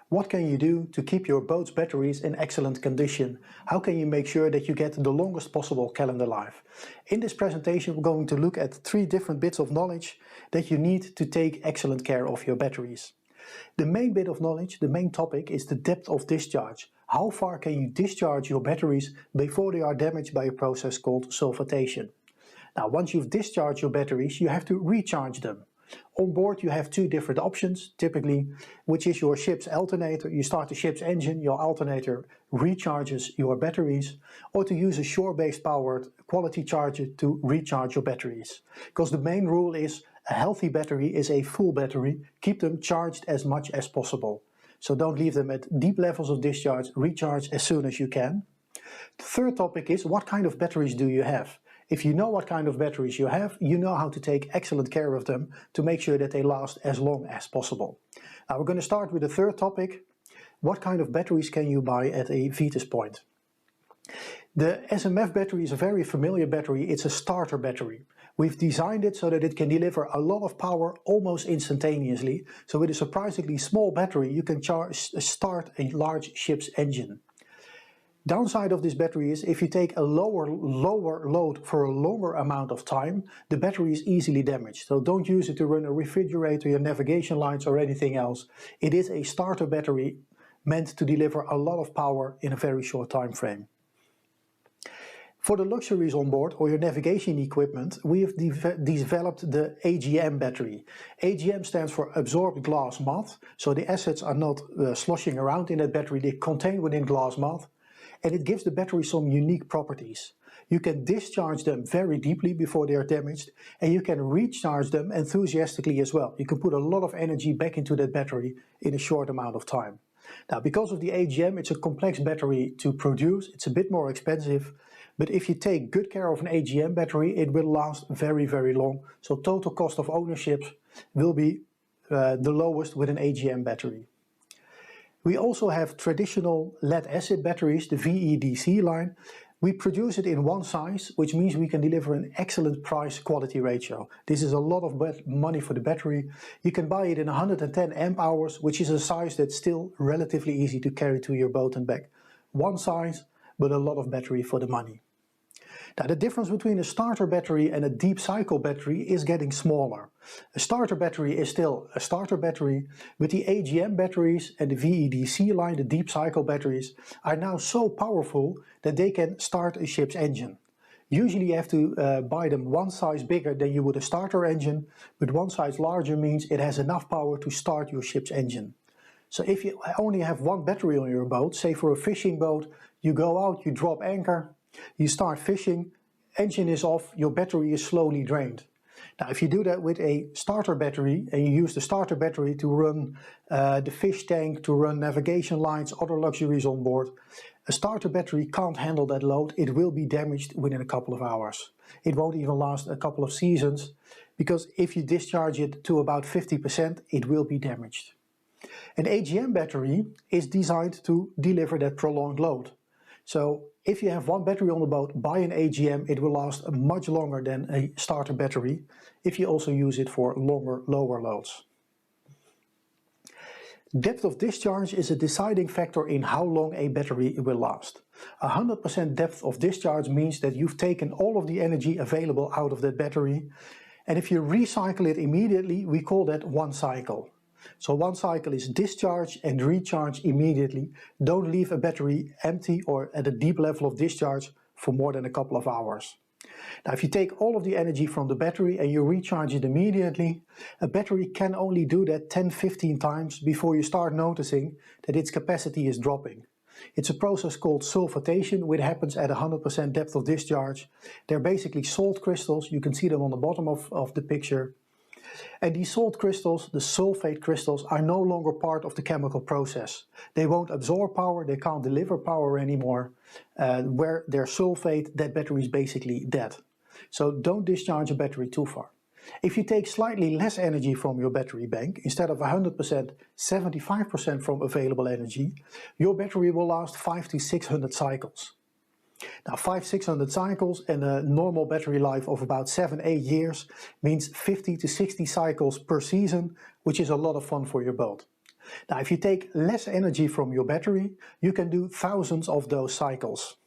What can you do to keep your boat's batteries in excellent condition? How can you make sure that you get the longest possible calendar life? In this presentation we're going to look at 3 different bits of knowledge that you need to take excellent care of your batteries. The main bit of knowledge, the main topic, is the depth of discharge. How far can you discharge your batteries before they are damaged by a process called sulfatation? Now, once you've discharged your batteries, you have to recharge them. On board you have 2 different options, typically, which is your ship's alternator. You start the ship's engine, your alternator recharges your batteries, or to use a shore-based powered quality charger to recharge your batteries. Because the main rule is a healthy battery is a full battery. Keep them charged as much as possible. So don't leave them at deep levels of discharge, recharge as soon as you can. The third topic is, what kind of batteries do you have? If you know what kind of batteries you have, you know how to take excellent care of them to make sure that they last as long as possible. Now we're going to start with the third topic. What kind of batteries can you buy at a Vetus point? The SMF battery is a very familiar battery. It's a starter battery. We've designed it so that it can deliver a lot of power almost instantaneously. So with a surprisingly small battery you can start a large ship's engine. Downside of this battery is if you take a lower load for a longer amount of time, the battery is easily damaged. So don't use it to run a refrigerator, your navigation lights or anything else. It is a starter battery meant to deliver a lot of power in a very short time frame. For the luxuries on board or your navigation equipment, we have developed the AGM battery. AGM stands for absorbed glass matte, so the assets are not sloshing around in that battery, they contain within glass matte. And it gives the battery some unique properties. You can discharge them very deeply before they are damaged, and you can recharge them enthusiastically as well. You can put a lot of energy back into that battery in a short amount of time. Now, because of the AGM, it's a complex battery to produce, it's a bit more expensive, but if you take good care of an AGM battery, it will last very, very long. So total cost of ownership will be the lowest with an AGM battery. We also have traditional lead-acid batteries, the VEDC line. We produce it in one size, which means we can deliver an excellent price-quality ratio. This is a lot of money for the battery. You can buy it in 110 amp hours, which is a size that's still relatively easy to carry to your boat and back. One size, but a lot of battery for the money. Now, the difference between a starter battery and a deep cycle battery is getting smaller. A starter battery is still a starter battery, but the AGM batteries and the VEDC line, the deep cycle batteries, are now so powerful that they can start a ship's engine. Usually you have to buy them one size bigger than you would a starter engine, but one size larger means it has enough power to start your ship's engine. So if you only have one battery on your boat, say for a fishing boat, you go out, you drop anchor, you start fishing, engine is off, your battery is slowly drained. Now if you do that with a starter battery and you use the starter battery to run the fish tank, to run navigation lights, other luxuries on board, a starter battery can't handle that load. It will be damaged within a couple of hours. It won't even last a couple of seasons, because if you discharge it to about 50%, it will be damaged. An AGM battery is designed to deliver that prolonged load. So if you have one battery on the boat, buy an AGM, it will last much longer than a starter battery if you also use it for longer, lower loads. Depth of discharge is a deciding factor in how long a battery will last. 100% depth of discharge means that you've taken all of the energy available out of that battery, and if you recycle it immediately, we call that one cycle. So one cycle is discharge and recharge immediately. Don't leave a battery empty or at a deep level of discharge for more than a couple of hours. Now if you take all of the energy from the battery and you recharge it immediately, a battery can only do that 10-15 times before you start noticing that its capacity is dropping. It's a process called sulfatation, which happens at 100% depth of discharge. They're basically salt crystals, you can see them on the bottom of the picture. And these salt crystals, the sulfate crystals, are no longer part of the chemical process. They won't absorb power, they can't deliver power anymore. Where they're sulfate, that battery is basically dead. So don't discharge a battery too far. If you take slightly less energy from your battery bank, instead of 100%, 75% from available energy, your battery will last 500 to 600 cycles. Now 500-600 cycles and a normal battery life of about 7-8 years means 50 to 60 cycles per season, which is a lot of fun for your boat. Now, if you take less energy from your battery, you can do thousands of those cycles.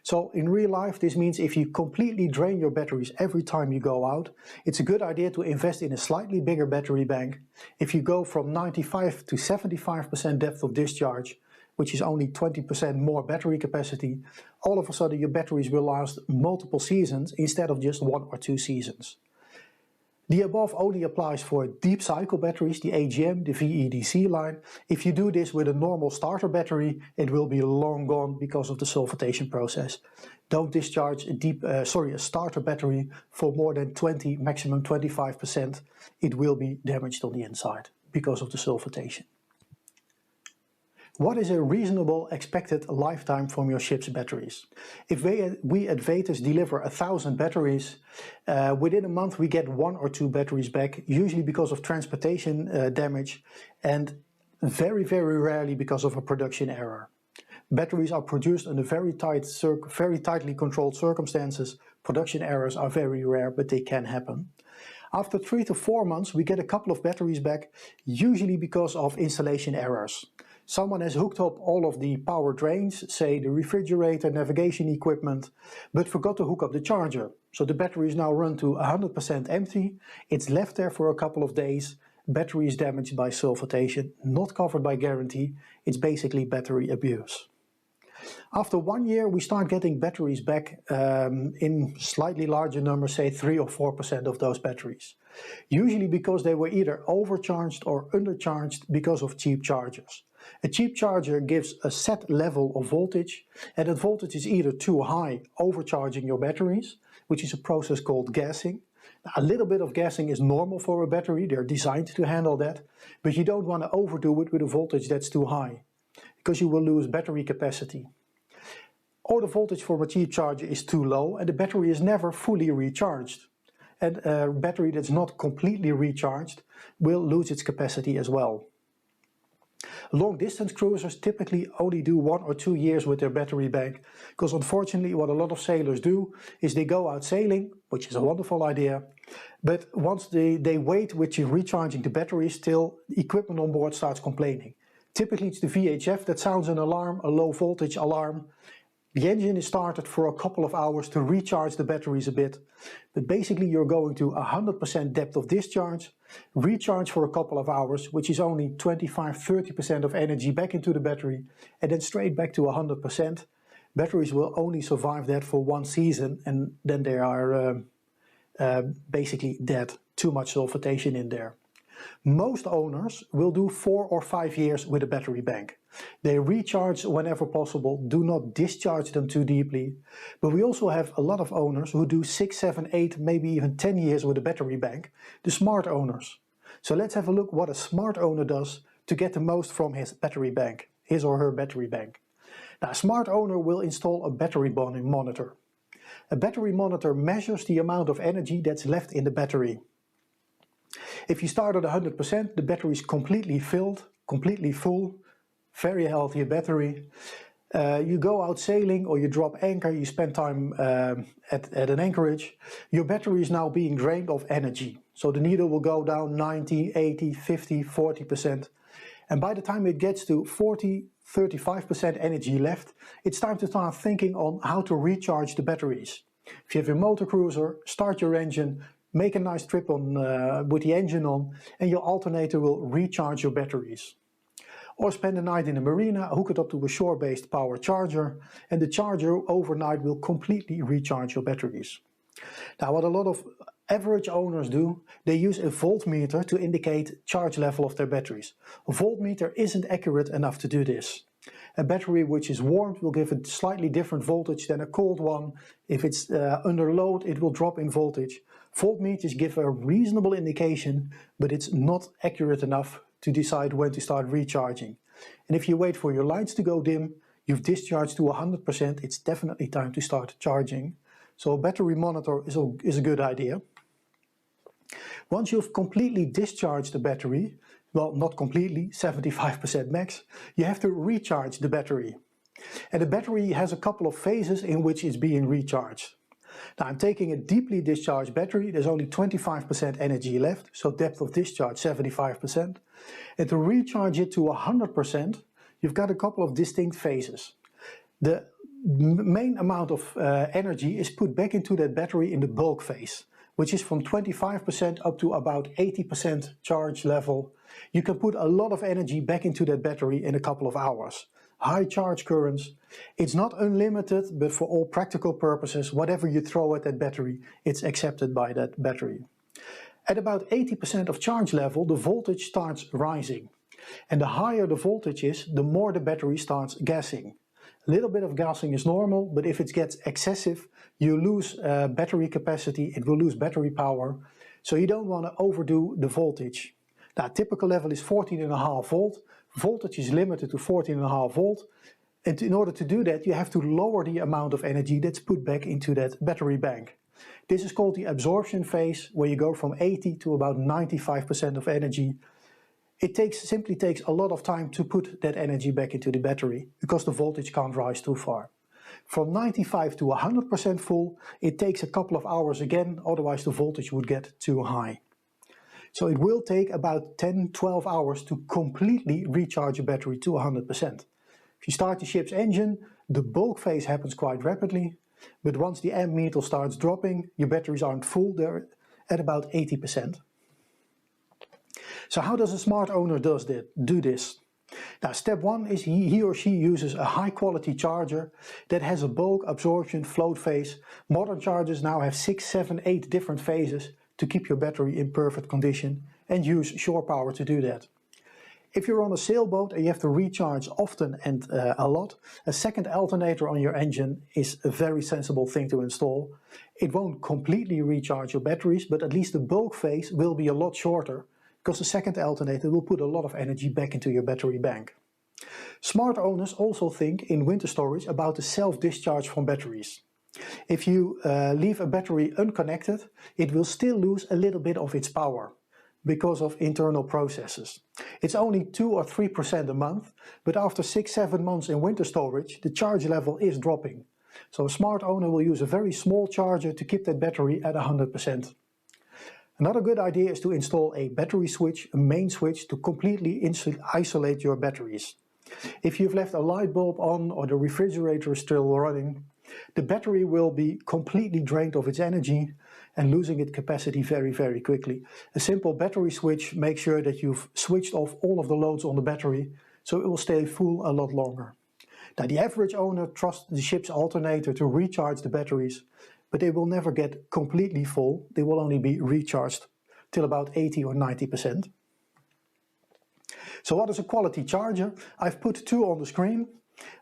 So in real life, this means if you completely drain your batteries every time you go out, it's a good idea to invest in a slightly bigger battery bank. If you go from 95 to 75% depth of discharge, which is only 20% more battery capacity, all of a sudden your batteries will last multiple seasons instead of just 1 or 2 seasons. The above only applies for deep cycle batteries, the AGM, the VEDC line. If you do this with a normal starter battery, it will be long gone because of the sulfatation process. Don't discharge a starter battery for more than 20, maximum 25%. It will be damaged on the inside because of the sulfatation. What is a reasonable expected lifetime from your ship's batteries? If we at Vetus deliver 1,000 batteries, within a month we get 1 or 2 batteries back, usually because of transportation damage and very, very rarely because of a production error. Batteries are produced under very tightly controlled circumstances. Production errors are very rare, but they can happen. After 3 to 4 months we get a couple of batteries back, usually because of installation errors. Someone has hooked up all of the power drains, say the refrigerator, navigation equipment, but forgot to hook up the charger. So the battery is now run to 100% empty, it's left there for a couple of days, battery is damaged by sulfatation, not covered by guarantee, it's basically battery abuse. After 1 year we start getting batteries back in slightly larger numbers, say 3 or 4% of those batteries. Usually because they were either overcharged or undercharged because of cheap chargers. A cheap charger gives a set level of voltage, and that voltage is either too high, overcharging your batteries, which is a process called gassing. Now, a little bit of gassing is normal for a battery, they're designed to handle that, but you don't want to overdo it with a voltage that's too high, because you will lose battery capacity. Or the voltage for a cheap charger is too low and the battery is never fully recharged. And a battery that's not completely recharged will lose its capacity as well. Long distance cruisers typically only do 1 or 2 years with their battery bank, because unfortunately what a lot of sailors do is they go out sailing, which is a wonderful idea, but once they wait with recharging the batteries till the equipment on board starts complaining. Typically it's the VHF that sounds an alarm, a low voltage alarm. The engine is started for a couple of hours to recharge the batteries a bit, but basically you're going to 100% depth of discharge, recharge for a couple of hours, which is only 25–30% of energy back into the battery, and then straight back to 100%. Batteries will only survive that for 1 season and then they are basically dead, too much sulfatation in there. Most owners will do 4 or 5 years with a battery bank. They recharge whenever possible, do not discharge them too deeply, but we also have a lot of owners who do 6, 7, 8, maybe even 10 years with a battery bank, the smart owners. So let's have a look what a smart owner does to get the most from his battery bank, his or her battery bank. Now, a smart owner will install a battery monitor. A battery monitor measures the amount of energy that's left in the battery. If you start at 100%, the battery is completely filled, completely full, very healthy battery. You go out sailing or you drop anchor, you spend time at an anchorage, your battery is now being drained of energy. So the needle will go down 90, 80, 50, 40%. And by the time it gets to 40, 35% energy left, it's time to start thinking on how to recharge the batteries. If you have a motor cruiser, start your engine, make a nice trip on, with the engine on, and your alternator will recharge your batteries. Or spend the night in a marina, hook it up to a shore-based power charger, and the charger overnight will completely recharge your batteries. Now, what a lot of average owners do, they use a voltmeter to indicate charge level of their batteries. A voltmeter isn't accurate enough to do this. A battery which is warmed will give a slightly different voltage than a cold one. If it's under load, it will drop in voltage. Voltmeters give a reasonable indication, but it's not accurate enough to decide when to start recharging. And if you wait for your lights to go dim, you've discharged to 100%, it's definitely time to start charging. So a battery monitor is a good idea. Once you've completely discharged the battery, well, not completely, 75% max, you have to recharge the battery. And the battery has a couple of phases in which it's being recharged. Now I'm taking a deeply discharged battery. There's only 25% energy left, so depth of discharge 75%. And to recharge it to 100%, you've got a couple of distinct phases. The main amount of energy is put back into that battery in the bulk phase, which is from 25% up to about 80% charge level. You can put a lot of energy back into that battery in a couple of hours. High charge currents. It's not unlimited, but for all practical purposes, whatever you throw at that battery, it's accepted by that battery. At about 80% of charge level, the voltage starts rising. And the higher the voltage is, the more the battery starts gassing. A little bit of gassing is normal, but if it gets excessive, you lose battery capacity, it will lose battery power. So you don't want to overdo the voltage. Now, typical level is 14.5 volt. Voltage is limited to 14.5 volt. And in order to do that, you have to lower the amount of energy that's put back into that battery bank. This is called the absorption phase, where you go from 80 to about 95% of energy. It simply takes a lot of time to put that energy back into the battery, because the voltage can't rise too far. From 95 to 100% full, it takes a couple of hours again, otherwise the voltage would get too high. So it will take about 10-12 hours to completely recharge a battery to 100%. If you start the ship's engine, the bulk phase happens quite rapidly, but once the amp meter starts dropping, your batteries aren't full, they're at about 80%. So how does a smart owner do this? Now, step one is he or she uses a high quality charger that has a bulk absorption float phase. Modern chargers now have 6, 7, 8 different phases to keep your battery in perfect condition, and use shore power to do that. If you're on a sailboat and you have to recharge often and a lot, a second alternator on your engine is a very sensible thing to install. It won't completely recharge your batteries, but at least the bulk phase will be a lot shorter, because the second alternator will put a lot of energy back into your battery bank. Smart owners also think in winter storage about the self-discharge from batteries. If you leave a battery unconnected, it will still lose a little bit of its power because of internal processes. It's only 2 or 3% a month, but after 6-7 months in winter storage, the charge level is dropping. So a smart owner will use a very small charger to keep that battery at 100%. Another good idea is to install a battery switch, a main switch, to completely isolate your batteries. If you've left a light bulb on or the refrigerator is still running, the battery will be completely drained of its energy and losing its capacity very, very quickly. A simple battery switch makes sure that you've switched off all of the loads on the battery, so it will stay full a lot longer. Now, the average owner trusts the ship's alternator to recharge the batteries, but they will never get completely full. They will only be recharged till about 80 or 90%. So what is a quality charger? I've put 2 on the screen.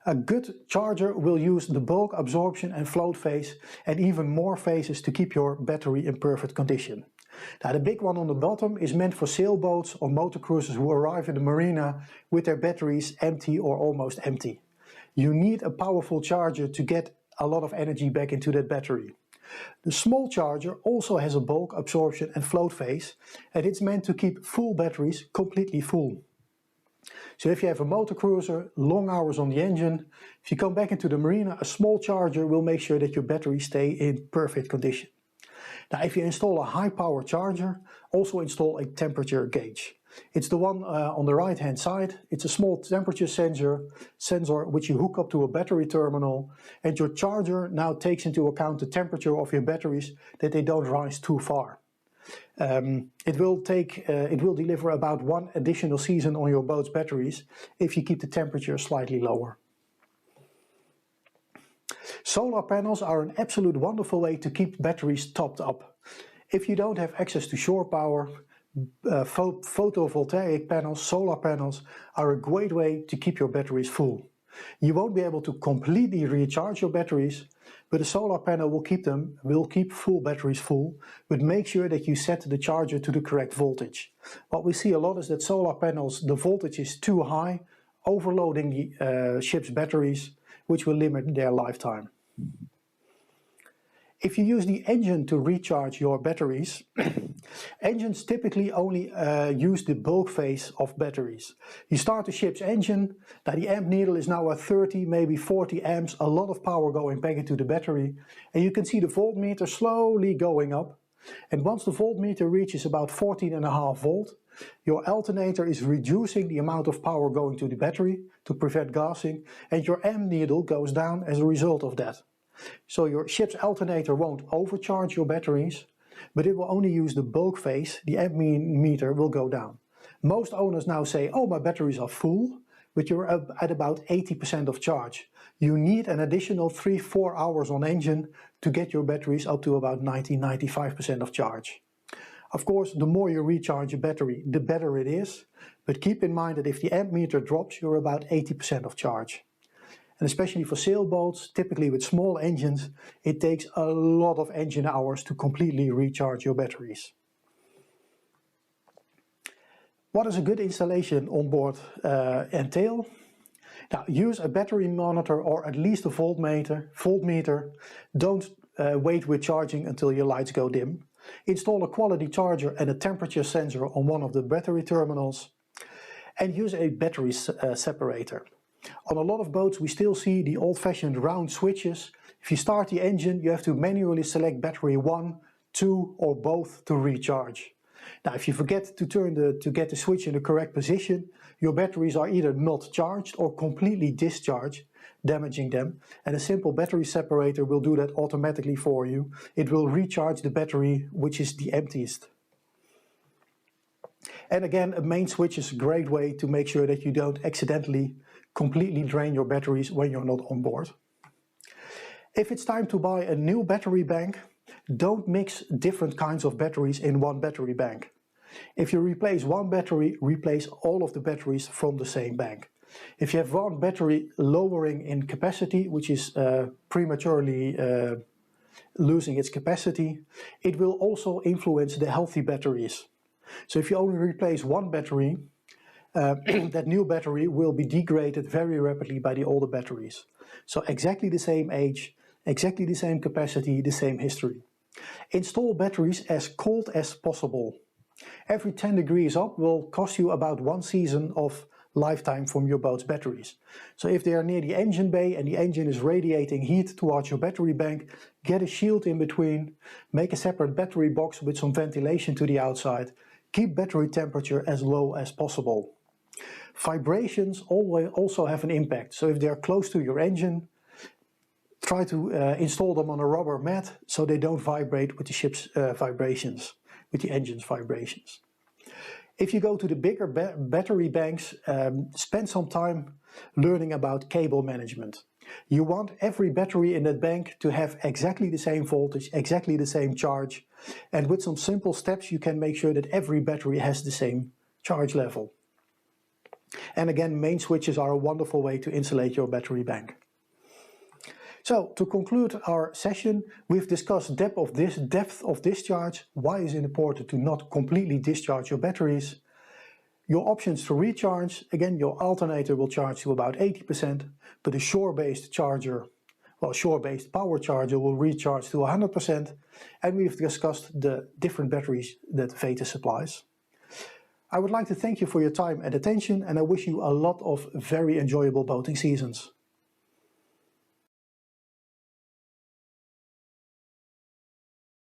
A good charger will use the bulk absorption and float phase and even more phases to keep your battery in perfect condition. Now, the big one on the bottom is meant for sailboats or motor cruisers who arrive in the marina with their batteries empty or almost empty. You need a powerful charger to get a lot of energy back into that battery. The small charger also has a bulk absorption and float phase, and it's meant to keep full batteries completely full. So if you have a motor cruiser, long hours on the engine, if you come back into the marina, a small charger will make sure that your batteries stay in perfect condition. Now, if you install a high power charger, also install a temperature gauge. It's the one on the right hand side. It's a small temperature sensor which you hook up to a battery terminal, and your charger now takes into account the temperature of your batteries, that they don't rise too far. It will deliver about 1 additional season on your boat's batteries if you keep the temperature slightly lower. Solar panels are an absolute wonderful way to keep batteries topped up. If you don't have access to shore power, photovoltaic panels, solar panels are a great way to keep your batteries full. You won't be able to completely recharge your batteries, but a solar panel will keep full batteries full, but make sure that you set the charger to the correct voltage. What we see a lot is that solar panels, the voltage is too high, overloading the ship's batteries, which will limit their lifetime. If you use the engine to recharge your batteries, Engines typically only use the bulk phase of batteries. You start the ship's engine, now the amp needle is now at 30, maybe 40 amps, a lot of power going back into the battery, and you can see the voltmeter slowly going up. And once the voltmeter reaches about 14.5 volt, your alternator is reducing the amount of power going to the battery to prevent gassing, and your amp needle goes down as a result of that. So your ship's alternator won't overcharge your batteries, but it will only use the bulk phase. The amp meter will go down. Most owners now say, oh, my batteries are full, but you're at about 80% of charge. You need an additional 3-4 hours on engine to get your batteries up to about 90-95% of charge. Of course, the more you recharge your battery, the better it is, but keep in mind that if the amp meter drops, you're about 80% of charge. And especially for sailboats, typically with small engines, it takes a lot of engine hours to completely recharge your batteries. What does a good installation on board entail? Now, use a battery monitor or at least a voltmeter. Don't wait with charging until your lights go dim. Install a quality charger and a temperature sensor on one of the battery terminals. And use a battery separator. On a lot of boats we still see the old-fashioned round switches. If you start the engine, you have to manually select battery 1, 2 or both to recharge. Now if you forget to get the switch in the correct position, your batteries are either not charged or completely discharged, damaging them, and a simple battery separator will do that automatically for you. It will recharge the battery which is the emptiest. And again, a main switch is a great way to make sure that you don't accidentally completely drain your batteries when you're not on board. If it's time to buy a new battery bank, don't mix different kinds of batteries in one battery bank. If you replace one battery, replace all of the batteries from the same bank. If you have one battery lowering in capacity, which is prematurely losing its capacity, it will also influence the healthy batteries. So if you only replace one battery, that new battery will be degraded very rapidly by the older batteries. So exactly the same age, exactly the same capacity, the same history. Install batteries as cold as possible. Every 10 degrees up will cost you about 1 season of lifetime from your boat's batteries. So if they are near the engine bay and the engine is radiating heat towards your battery bank, get a shield in between, make a separate battery box with some ventilation to the outside, keep battery temperature as low as possible. Vibrations also have an impact, so if they are close to your engine, try to install them on a rubber mat so they don't vibrate with the ship's vibrations, with the engine's vibrations. If you go to the bigger battery banks, spend some time learning about cable management. You want every battery in that bank to have exactly the same voltage, exactly the same charge, and with some simple steps you can make sure that every battery has the same charge level. And again, main switches are a wonderful way to insulate your battery bank. So, to conclude our session, we've discussed depth of discharge, why is it important to not completely discharge your batteries, your options to recharge. Again, your alternator will charge to about 80%, but a shore-based power charger will recharge to 100%, and we've discussed the different batteries that Vetus supplies. I would like to thank you for your time and attention, and I wish you a lot of very enjoyable boating seasons.